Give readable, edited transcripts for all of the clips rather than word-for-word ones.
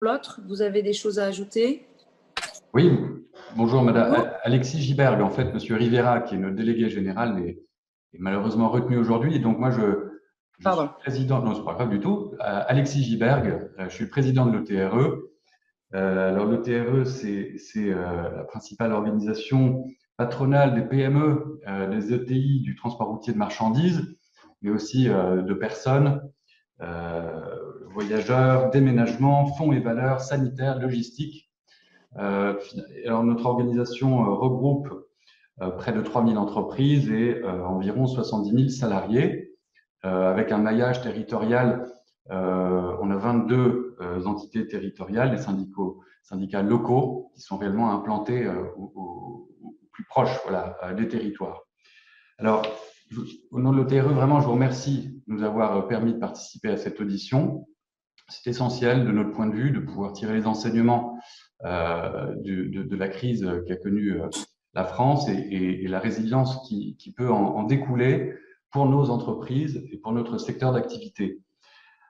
l'autre, vous avez des choses à ajouter? Oui, bonjour Bonjour. Madame Alexis Giberg. En fait, Monsieur Rivera, qui est notre délégué général, est malheureusement retenu aujourd'hui. Et donc moi, je suis Pardon. président, non, c'est pas grave du tout. Alexis Giberg, je suis le président de l'ETRE. Alors l'ETRE, c'est la principale organisation patronale des PME, des ETI, du transport routier de marchandises, mais aussi de personnes, euh, voyageurs, déménagements, fonds et valeurs, sanitaires, logistiques. Alors notre organisation regroupe près de 3000 entreprises et environ 70 000 salariés, avec un maillage territorial. On a 22 entités territoriales, des syndicats locaux qui sont réellement implantés au plus proche, voilà, des territoires. Alors, au nom de l'OTRE, vraiment, je vous remercie de nous avoir permis de participer à cette audition. C'est essentiel de notre point de vue de pouvoir tirer les enseignements de la crise qu'a connue la France et la résilience qui peut en découler pour nos entreprises et pour notre secteur d'activité.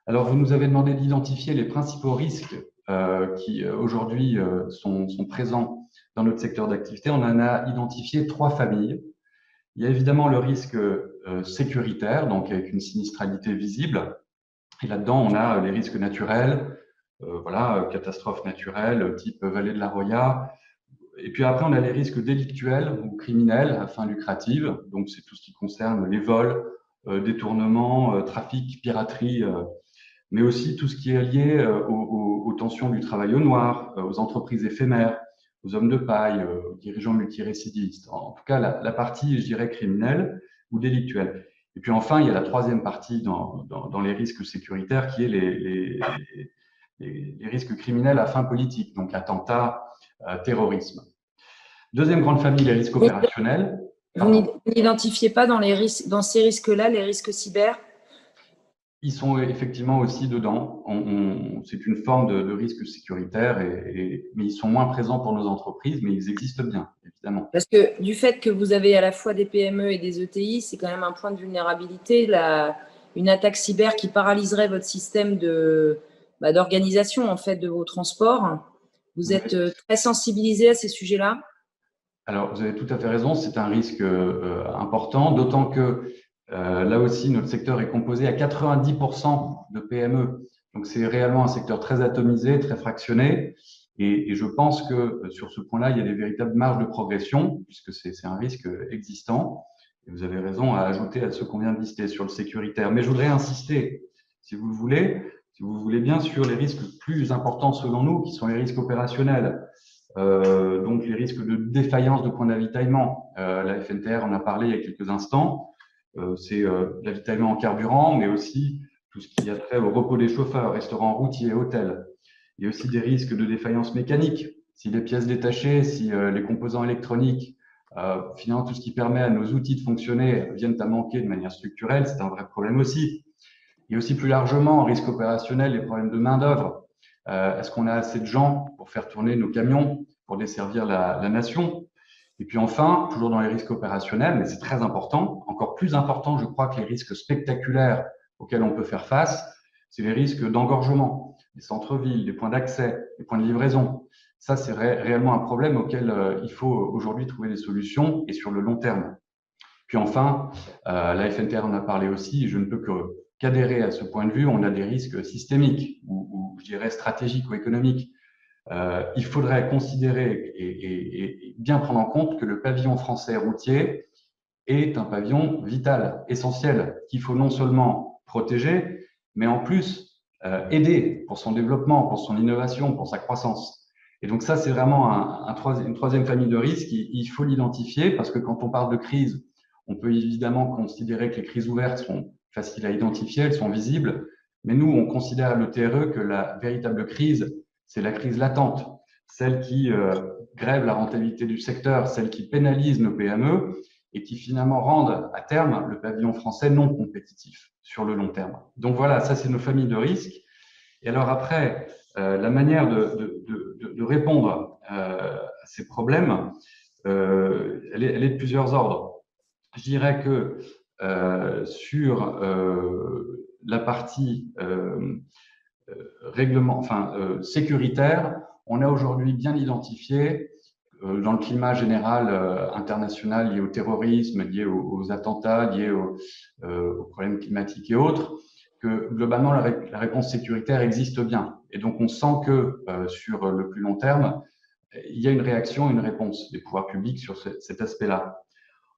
Alors, vous nous avez demandé d'identifier les principaux risques qui aujourd'hui sont présents dans notre secteur d'activité. On en a identifié 3 familles. Il y a évidemment le risque sécuritaire, donc avec une sinistralité visible. Et là-dedans, on a les risques naturels, voilà, catastrophes naturelles type vallée de la Roya. Et puis après, on a les risques délictuels ou criminels à fin lucrative. Donc, c'est tout ce qui concerne les vols, détournements, trafic, piraterie, mais aussi tout ce qui est lié aux tensions du travail au noir, aux entreprises éphémères, aux hommes de paille, aux dirigeants multirécidistes. En tout cas, la partie, je dirais, criminelle ou délictuelle. Et puis enfin, il y a la troisième partie dans les risques sécuritaires qui est les risques criminels à fin politique, donc attentats, terrorisme. Deuxième grande famille, les risques opérationnels. Vous Pardon. n'identifiez pas dans dans ces risques-là les risques cyber? Ils sont effectivement aussi dedans. C'est une forme de risque sécuritaire, mais ils sont moins présents pour nos entreprises, mais ils existent bien, évidemment. Parce que du fait que vous avez à la fois des PME et des ETI, c'est quand même un point de vulnérabilité. Une attaque cyber qui paralyserait votre système d'organisation en fait, de vos transports. Vous êtes très sensibilisé à ces sujets-là? Alors, vous avez tout à fait raison, c'est un risque important, d'autant que là aussi, notre secteur est composé à 90% de PME. Donc, c'est réellement un secteur très atomisé, très fractionné. Et je pense que sur ce point-là, il y a des véritables marges de progression, puisque c'est un risque existant. Et vous avez raison à ajouter à ce qu'on vient de lister sur le sécuritaire. Mais je voudrais insister, si vous le voulez, si vous voulez bien, sur les risques plus importants selon nous, qui sont les risques opérationnels. Donc les risques de défaillance de points d'avitaillement. La FNTR en a parlé il y a quelques instants. C'est l'avitaillement en carburant, mais aussi tout ce qui a trait au repos des chauffeurs, restaurants routiers, hôtels. Il y a aussi des risques de défaillance mécanique. Si les pièces détachées, si les composants électroniques, finalement tout ce qui permet à nos outils de fonctionner viennent à manquer de manière structurelle, c'est un vrai problème aussi. Il y a aussi plus largement, en risque opérationnel, les problèmes de main-d'œuvre. Est-ce qu'on a assez de gens pour faire tourner nos camions, pour desservir la nation? Et puis enfin, toujours dans les risques opérationnels, mais c'est très important, encore plus important, je crois, que les risques spectaculaires auxquels on peut faire face, c'est les risques d'engorgement, des centres-villes, des points d'accès, des points de livraison. Ça, c'est réellement un problème auquel il faut aujourd'hui trouver des solutions et sur le long terme. Puis enfin, la FNTR en a parlé aussi, je ne peux qu'adhérer à ce point de vue, on a des risques systémiques ou je dirais stratégiques ou économiques. Il faudrait considérer et bien prendre en compte que le pavillon français routier est un pavillon vital, essentiel, qu'il faut non seulement protéger, mais en plus aider pour son développement, pour son innovation, pour sa croissance. Et donc ça, c'est vraiment une troisième famille de risques. Il faut l'identifier parce que quand on parle de crise, on peut évidemment considérer que les crises ouvertes sont faciles à identifier, elles sont visibles, mais nous, on considère à l'ETRE que la véritable crise, c'est la crise latente, celle qui grève la rentabilité du secteur, celle qui pénalise nos PME et qui finalement rendent à terme le pavillon français non compétitif sur le long terme. Donc voilà, ça c'est nos familles de risques. Et alors après, la manière de répondre à ces problèmes, elle est de plusieurs ordres. Je dirais que sur la partie sécuritaires, on a aujourd'hui bien identifié dans le climat général international lié au terrorisme, lié aux attentats, lié aux problèmes climatiques et autres, que globalement la réponse sécuritaire existe bien. Et donc on sent que sur le plus long terme, il y a une réaction, une réponse des pouvoirs publics sur cet aspect-là.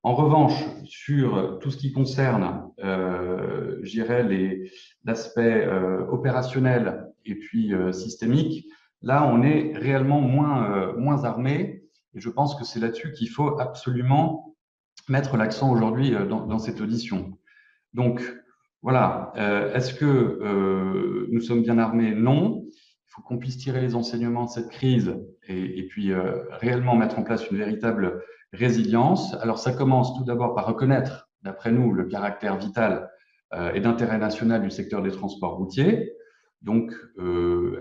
En revanche, sur tout ce qui concerne, je dirais, l'aspect opérationnel et puis systémique, là, on est réellement moins armé. Et je pense que c'est là-dessus qu'il faut absolument mettre l'accent aujourd'hui dans cette audition. Donc, voilà. Est-ce que nous sommes bien armés? Non. Il faut qu'on puisse tirer les enseignements de cette crise et puis réellement mettre en place une véritable résilience. Alors, ça commence tout d'abord par reconnaître, d'après nous, le caractère vital et d'intérêt national du secteur des transports routiers. Donc,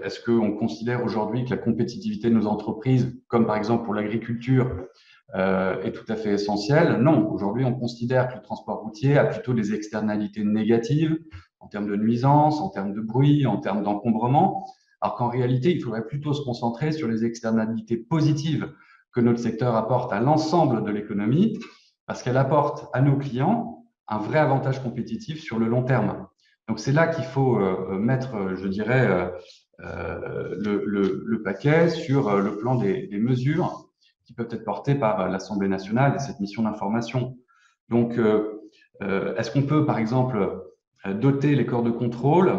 est-ce qu'on considère aujourd'hui que la compétitivité de nos entreprises, comme par exemple pour l'agriculture, est tout à fait essentielle? Non, aujourd'hui, on considère que le transport routier a plutôt des externalités négatives en termes de nuisances, en termes de bruit, en termes d'encombrement, alors qu'en réalité, il faudrait plutôt se concentrer sur les externalités positives que notre secteur apporte à l'ensemble de l'économie, parce qu'elle apporte à nos clients un vrai avantage compétitif sur le long terme. Donc, c'est là qu'il faut mettre, je dirais, le paquet sur le plan des mesures qui peuvent être portées par l'Assemblée nationale et cette mission d'information. Donc, est-ce qu'on peut, par exemple, doter les corps de contrôle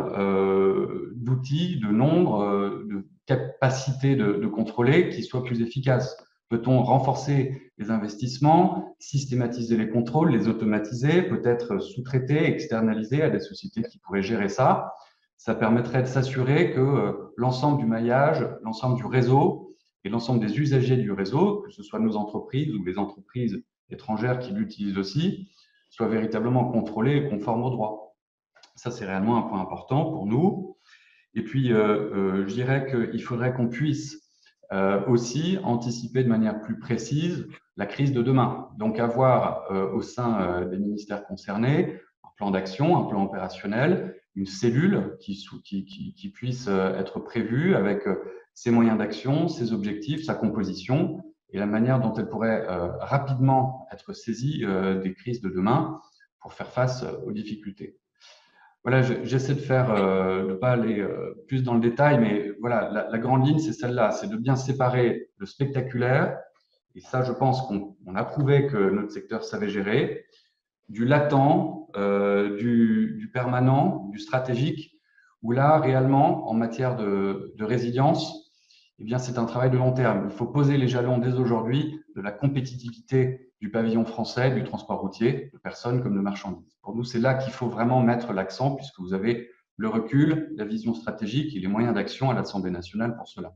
d'outils, de nombres, de capacités de contrôler qui soient plus efficaces? Peut-on renforcer les investissements, systématiser les contrôles, les automatiser, peut-être sous-traiter, externaliser à des sociétés qui pourraient gérer ça? Ça permettrait de s'assurer que l'ensemble du maillage, l'ensemble du réseau et l'ensemble des usagers du réseau, que ce soit nos entreprises ou les entreprises étrangères qui l'utilisent aussi, soient véritablement contrôlés et conformes au droit. Ça, c'est réellement un point important pour nous. Et puis, je dirais qu'il faudrait qu'on puisse aussi anticiper de manière plus précise la crise de demain. Donc, avoir au sein des ministères concernés un plan d'action, un plan opérationnel, une cellule qui puisse être prévue avec ses moyens d'action, ses objectifs, sa composition et la manière dont elle pourrait rapidement être saisie des crises de demain pour faire face aux difficultés. Voilà, j'essaie de pas aller plus dans le détail, mais voilà, la grande ligne, c'est celle-là, c'est de bien séparer le spectaculaire, et ça, je pense qu'on a prouvé que notre secteur savait gérer, du latent, du permanent, du stratégique, où là, réellement, en matière de résilience, eh bien, c'est un travail de long terme. Il faut poser les jalons dès aujourd'hui de la compétitivité du pavillon français, du transport routier, de personnes comme de marchandises. Pour nous, c'est là qu'il faut vraiment mettre l'accent, puisque vous avez le recul, la vision stratégique et les moyens d'action à l'Assemblée nationale pour cela.